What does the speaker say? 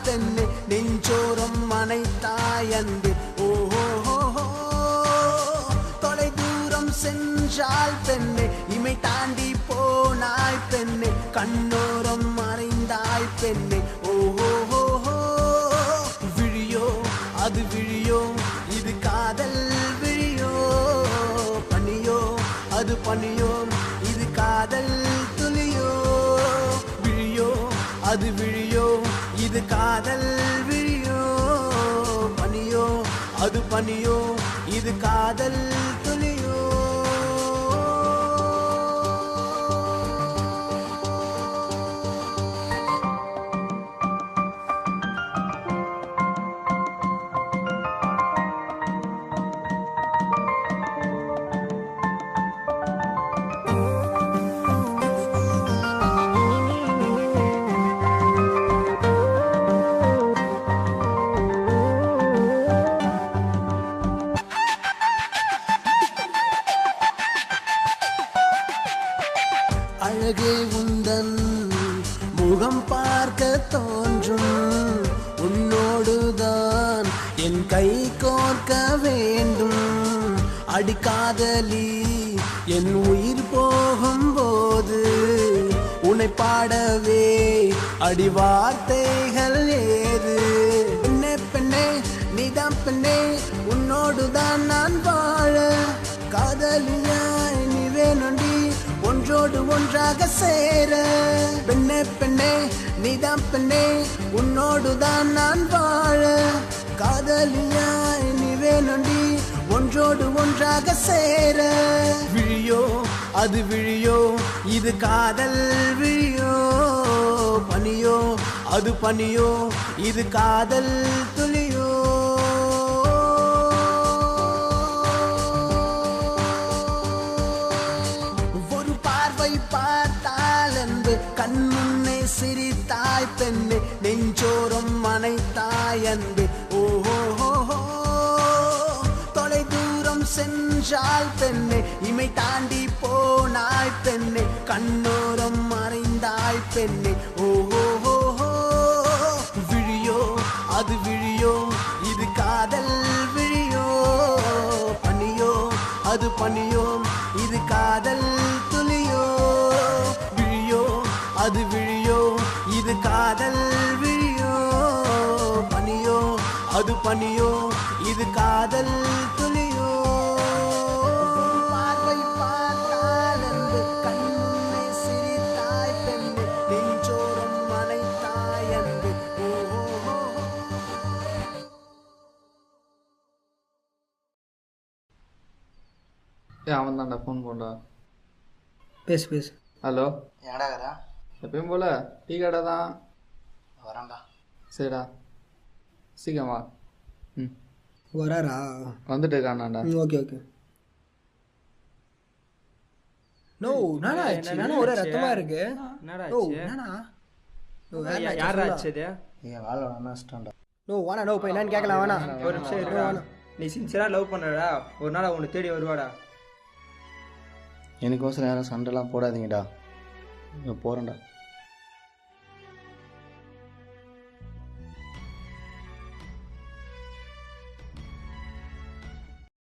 பெண்ணே நெஞ்சோரம் அனைத்தாய் அன்பு ஓஹோ தொலை தூரம் சென்றால் பெண்ணே இமை தாண்டி போனாய் பெண்ணே கண்ணோரம் மறைந்தாய் பெண்ணே ஓஹோ விழியோ அது விழியோ இது காதல் விழியோ பனியோ அது பனியோ இது காதல் துளியோ விழியோ அது விழியோ இது காதல் விழியோ பனியோ அது பனியோ இது காதல் துளியோ அழகே உந்தன் முகம் பார்க்க தோன்றும் உன்னோடுதான் என் கை கோர்க்க வேண்டும் அடிக்காதலி என் உயிர் போகும் போது உன்னை பாடவே அடி வார்த்தைகள் ஏது பெண்ணே பெண்ணே நீதான் பெண்ணே உன்னோடுதான் நான் வாழ காதலியாய் நீ வேணுண்டி ஒன்றோடு ஒன்றாக சேர பெண்ணே பெண்ணே நீதான் பெண்ணே உன்னோடுதான் நான் வாழ காதலியாய் நீ வேணுண்டி ஒன்றோடு ஒன்றாக சேர விழியோ அது விழியோ இது காதல் விழியோ பனியோ அது பனியோ இது காதல் துளியோ பார்த்தால் அன்பு கண் முன்னே சிரித்தாய் பெண்ணே நெஞ்சோரம் அனைத்தாய் அன்பு ஓஹோ தொலை தூரம் சென்றால் பெண்ணே இமை தாண்டி போனாய் பெண்ணே கண்ணோரம் மறைந்தாய் பெண்ணே ஓஹோ விழியோ அது விழியோ இது காதல் விழியோ பனியோ அது பனியோ இது காதல் துளியோ விழியோ அது விழியோ இது காதல் விழியோ பனியோ அது பனியோ இது காதல் துளியோ பார்வை பார்த்தால் அன்பு கண் முன்னே சிரித்தாய் பெண்ணே நெஞ்சோரம் அனைத்தாய் அன்பு ஓஹோ அவன் தான்டா ஃபோன் போண்டா பேசு பேசு. ஹலோ எங்கடா கதா? எப்பயும் போல டீ கடை தான். வரேன்டா. சரிடா சீக்கிரமா. ம் வராரா? வந்துட்டு இருக்காண்டாண்டா. Okay okay. நோ நானா நானா ஒரே ரத்தமா இருக்கு. நோ நானா யாரா ஆச்சுது? ஏன் வாழ வேணாம்டா. நோ வானா நோ போய் நான் கேட்கலாம் வானா. ஒரு நிமிஷம் இருடா. நீ சின்சியரா லவ் பண்றடா, ஒரு நாள் உன்னை தேடி வருவாடா. எனக்கோசரம் யாரும் சண்டைலாம் போடாதீங்கடா. போகிறேன்டா.